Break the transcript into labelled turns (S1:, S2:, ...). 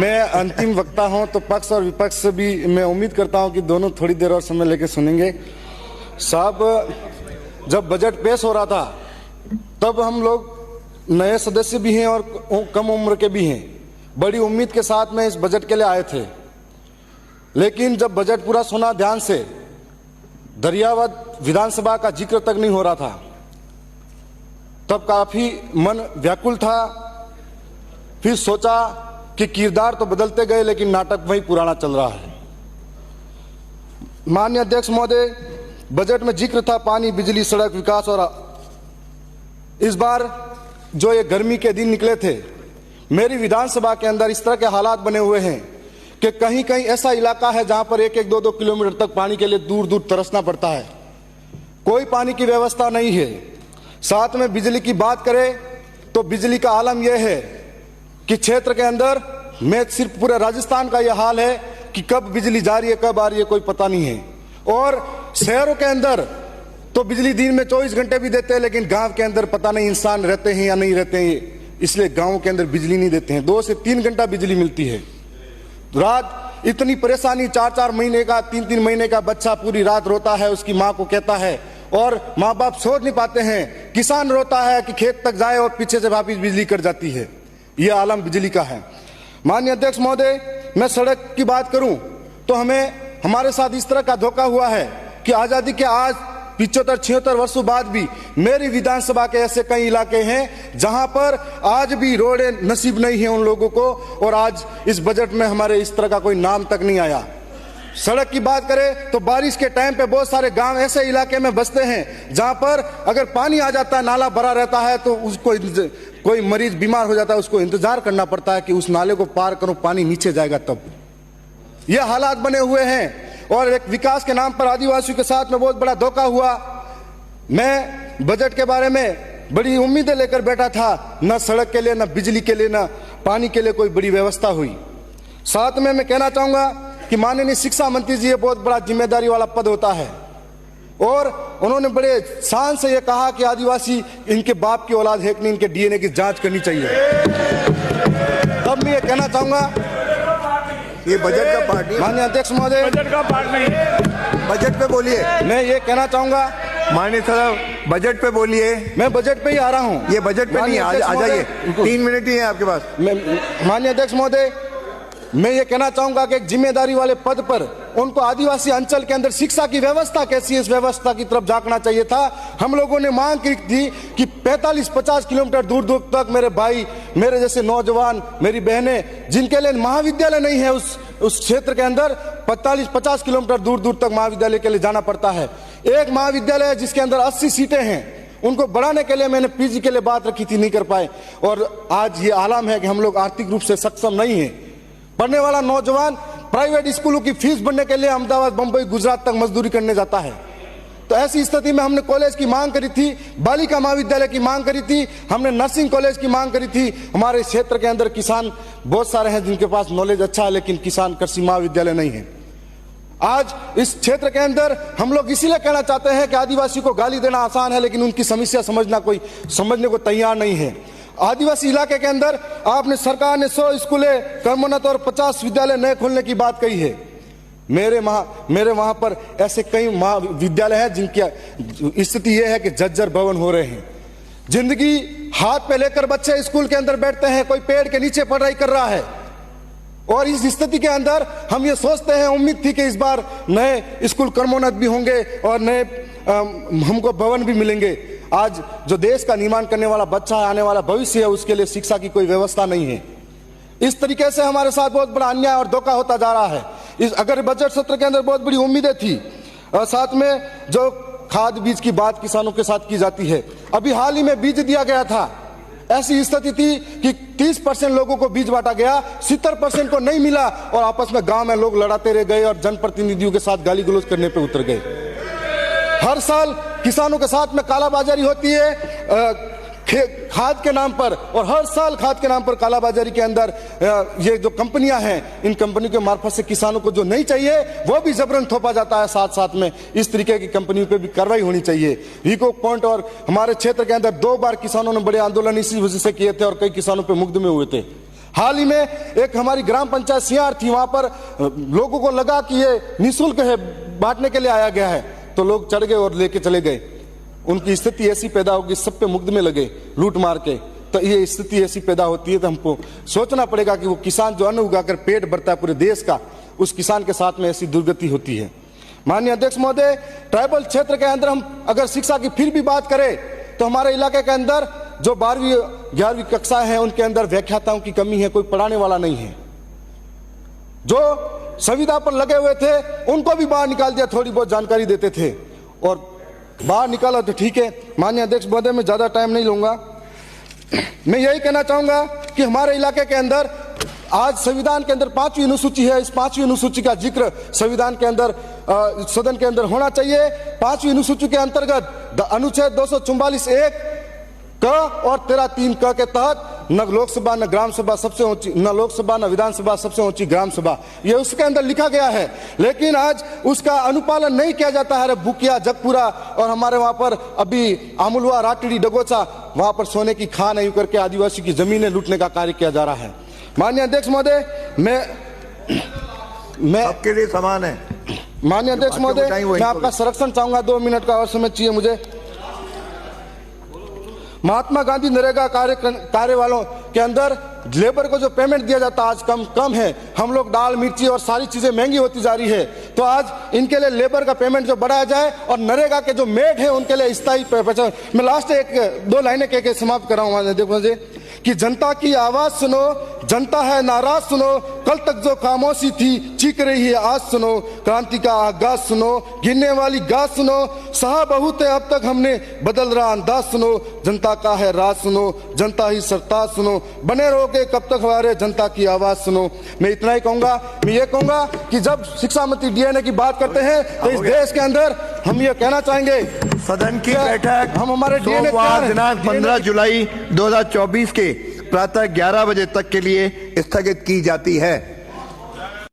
S1: मैं अंतिम वक्ता हूं, तो पक्ष और विपक्ष से भी मैं उम्मीद करता हूं कि दोनों थोड़ी देर और समय लेकर सुनेंगे। साहब, जब बजट पेश हो रहा था तब हम लोग नए सदस्य भी हैं और कम उम्र के भी हैं, बड़ी उम्मीद के साथ में इस बजट के लिए आए थे। लेकिन जब बजट पूरा सुना ध्यान से, दरियावद विधानसभा का जिक्र तक नहीं हो रहा था, तब काफी मन व्याकुल था। फिर सोचा कि किरदार तो बदलते गए लेकिन नाटक वही पुराना चल रहा है। माननीय अध्यक्ष महोदय, बजट में जिक्र था पानी, बिजली, सड़क, विकास, और इस बार जो ये गर्मी के दिन निकले थे, मेरी विधानसभा के अंदर इस तरह के हालात बने हुए हैं कि कहीं कहीं ऐसा इलाका है जहां पर 1-1, 2-2 किलोमीटर तक पानी के लिए दूर दूर तरसना पड़ता है। कोई पानी की व्यवस्था नहीं है। साथ में बिजली की बात करें तो बिजली का आलम यह है कि क्षेत्र के अंदर में सिर्फ पूरे राजस्थान का यह हाल है कि कब बिजली जा रही है, कब आ रही है, कोई पता नहीं है। और शहरों के अंदर तो बिजली दिन में 24 घंटे भी देते हैं, लेकिन गांव के अंदर पता नहीं इंसान रहते हैं या नहीं रहते हैं, इसलिए गांवों के अंदर बिजली नहीं देते हैं। 2 से 3 घंटा बिजली मिलती है। रात इतनी परेशानी, 4-4 महीने का, 3-3 महीने का बच्चा पूरी रात रोता है, उसकी माँ को कहता है, और माँ बाप सोच नहीं पाते हैं। किसान रोता है कि खेत तक जाए और पीछे से वापिस बिजली कट जाती है। यह आलम बिजली का है। माननीय अध्यक्ष महोदय, मैं सड़क की बात करूं तो हमारे साथ इस तरह का धोखा हुआ है कि आजादी के आज 75-76 वर्षों बाद भी मेरी विधानसभा के ऐसे कई इलाके हैं जहां पर आज भी रोडें नसीब नहीं है उन लोगों को, और आज इस बजट में हमारे इस तरह का कोई नाम तक नहीं आया। सड़क की बात करें तो बारिश के टाइम पे बहुत सारे गांव ऐसे इलाके में बसते हैं जहां पर अगर पानी आ जाता है, नाला भरा रहता है, तो उसको कोई मरीज बीमार हो जाता है, उसको इंतजार करना पड़ता है कि उस नाले को पार करो, पानी नीचे जाएगा तब। ये हालात बने हुए हैं। और एक विकास के नाम पर आदिवासियों के साथ में बहुत बड़ा धोखा हुआ। मैं बजट के बारे में बड़ी उम्मीदें लेकर बैठा था, न सड़क के लिए, न बिजली के लिए, न पानी के लिए कोई बड़ी व्यवस्था हुई। साथ में मैं कहना चाहूंगा कि माननीय शिक्षा मंत्री जी, ये बहुत बड़ा जिम्मेदारी वाला पद होता है, और उन्होंने बड़े शान से ये कहा कि आदिवासी इनके बाप की औलाद है कि नहीं, इनके डीएनए की जांच करनी चाहिए। तब मैं ये कहना चाहूंगा,
S2: ये बजट का पार्ट नहीं।
S1: माननीय अध्यक्ष महोदय,
S2: बजट का पार्ट नहीं, बजट पे बोलिए।
S1: मैं ये कहना चाहूंगा,
S2: माननीय साहब, बजट पे बोलिए।
S1: मैं बजट पे ही आ रहा हूँ।
S2: ये बजट पे नहीं, आ जाइए, 3 मिनट ही है आपके पास।
S1: माननीय अध्यक्ष महोदय, मैं ये कहना चाहूंगा कि एक जिम्मेदारी वाले पद पर उनको आदिवासी अंचल के अंदर शिक्षा की व्यवस्था कैसी है, इस व्यवस्था की तरफ झांकना चाहिए था। हम लोगों ने मांग की थी कि 45-50 किलोमीटर दूर दूर तक मेरे भाई, मेरे जैसे नौजवान, मेरी बहनें जिनके लिए महाविद्यालय नहीं है उस क्षेत्र के अंदर 45-50 किलोमीटर दूर दूर तक महाविद्यालय के लिए जाना पड़ता है। एक महाविद्यालय है जिसके अंदर 80 सीटें हैं, उनको बढ़ाने के लिए मैंने पीजी के लिए बात रखी थी, नहीं कर पाए। और आज ये आलम है कि हम लोग आर्थिक रूप से सक्षम नहीं है। पढ़ने वाला नौजवान प्राइवेट स्कूलों की फीस भरने के लिए अहमदाबाद, बंबई, गुजरात तक मजदूरी करने जाता है। तो ऐसी स्थिति में हमने कॉलेज की मांग करी थी, बालिका महाविद्यालय की मांग करी थी, हमने नर्सिंग कॉलेज की मांग करी थी। हमारे क्षेत्र के अंदर किसान बहुत सारे हैं जिनके पास नॉलेज अच्छा है, लेकिन किसान कृषि महाविद्यालय नहीं है। आज इस क्षेत्र के अंदर हम लोग इसीलिए कहना चाहते हैं कि आदिवासी को गाली देना आसान है, लेकिन उनकी समस्या समझने को तैयार नहीं है। आदिवासी इलाके के अंदर आपने, सरकार ने 100 स्कूलें, कर्मोन्नत और 50 विद्यालय नए खोलने की बात कही है। मेरे वहां पर ऐसे कई महाविद्यालय हैं जिनकी स्थिति यह है कि जर्जर भवन हो रहे हैं। जिंदगी हाथ पे लेकर बच्चे स्कूल के अंदर बैठते हैं, कोई पेड़ के नीचे पढ़ाई कर रहा है। और इस स्थिति के अंदर हम ये सोचते हैं, उम्मीद थी कि इस बार नए स्कूल कर्मोन्नत भी होंगे और नए हमको भवन भी मिलेंगे। आज जो देश का निर्माण करने वाला बच्चा है, आने वाला भविष्य है, उसके लिए शिक्षा की कोई व्यवस्था नहीं है। इस तरीके से हमारे साथ बहुत बड़ा अन्याय और धोखा होता जा रहा है। अगर बजट सत्र के अंदर बहुत बड़ी उम्मीदें थी, और साथ में जो खाद बीज की बात किसानों के साथ की जाती है, अभी हाल ही में बीज दिया गया था। ऐसी स्थिति थी कि 30% लोगों को बीज बांटा गया, 70% को नहीं मिला, और आपस में गांव में लोग लड़ाते रह गए और जनप्रतिनिधियों के साथ गाली गलौज करने पे उतर गए। हर साल किसानों के साथ में कालाबाजारी होती है खाद के नाम पर, और हर साल खाद के नाम पर कालाबाजारी के अंदर ये जो कंपनियां हैं, इन कंपनियों के मार्फत से किसानों को जो नहीं चाहिए वो भी जबरन थोपा जाता है। साथ साथ में इस तरीके की कंपनियों पे भी कार्रवाई होनी चाहिए। हीको पॉइंट और हमारे क्षेत्र के अंदर 2 बार किसानों ने बड़े आंदोलन इसी वजह से किए थे और कई किसानों पे मुकदमे हुए थे। हाल ही में एक हमारी ग्राम पंचायत सियार थी, वहां पर लोगों को लगा कि ये निःशुल्क है, बांटने के लिए आया गया है, तो लोग चढ़ गए और लेके चले गए। उनकी स्थिति ऐसी पैदा होगी, सब पे मुकदमे लगे लूट मार के। तो ये स्थिति ऐसी पैदा होती है, तो हमको सोचना पड़ेगा कि वो किसान जो अन्न उगाकर पेट भरता है पूरे देश का, उस किसान के साथ में ऐसी दुर्गति होती है। माननीय अध्यक्ष महोदय, ट्राइबल क्षेत्र के अंदर हम अगर शिक्षा की फिर भी बात करें तो हमारे इलाके के अंदर जो 12वीं 11वीं कक्षाएं हैं उनके अंदर व्याख्याताओं की कमी है, कोई पढ़ाने वाला नहीं है। जो संविदा पर लगे हुए थे उनको भी बाहर निकाल दिया, थोड़ी बहुत जानकारी देते थे और बाहर निकाला तो ठीक है। माननीय अध्यक्ष महोदय, मैं ज्यादा टाइम नहीं लूंगा, मैं यही कहना चाहूंगा कि हमारे इलाके के अंदर आज संविधान के अंदर 5वीं अनुसूची है, इस 5वीं अनुसूची का जिक्र संविधान के अंदर सदन के अंदर होना चाहिए। 5वीं अनुसूची के अंतर्गत अनुच्छेद 244(1) क और 13(3) क के तहत न लोकसभा न ग्राम सभा सबसे ऊंची, न लोकसभा न विधानसभा सबसे ऊंची ग्राम सभा, ये उसके अंदर लिखा गया है, लेकिन आज उसका अनुपालन नहीं किया जाता है। बुकिया, जगपुरा और हमारे वहां पर अभी आमुलवा, राटड़ी, डगोचा, वहां पर सोने की खान यूं करके आदिवासी की जमीनें लूटने का कार्य किया जा रहा है। माननीय अध्यक्ष महोदय, मैं
S2: सबके लिए समान है।
S1: माननीय अध्यक्ष महोदय, मैं आपका संरक्षण चाहूंगा, 2 मिनट का और समय चाहिए मुझे। महात्मा गांधी नरेगा कार्य वालों के अंदर लेबर को जो पेमेंट दिया जाता आज कम है। हम लोग दाल, मिर्ची और सारी चीजें महंगी होती जा रही है, तो आज इनके लिए लेबर का पेमेंट जो बढ़ाया जाए और नरेगा के जो मेड है उनके लिए स्थायी पहचान। मैं लास्ट 1-2 लाइनें कह के समाप्त कर रहा हूं। देखो मुझे कि जनता की आवाज सुनो, जनता है नाराज सुनो, कल तक जो खामोशी थी चीख रही है आज सुनो, क्रांति का आगाज सुनो, गिरने वाली गाज सुनो, सहा बहुत है अब तक हमने बदल रहा अंदाज सुनो, जनता का है राज सुनो, जनता ही सरताज सुनो, बने रहोगे कब तक हमारे जनता की आवाज सुनो। मैं इतना ही कहूंगा। मैं ये कहूंगा कि जब शिक्षा मंत्री डीएनए की बात करते हैं तो इस देश के अंदर हम ये कहना चाहेंगे,
S2: सदन की बैठक
S1: हम हमारे डीएनए
S2: दिनांक 15 जुलाई 2024 के प्रातः 11 बजे तक के लिए स्थगित की जाती है।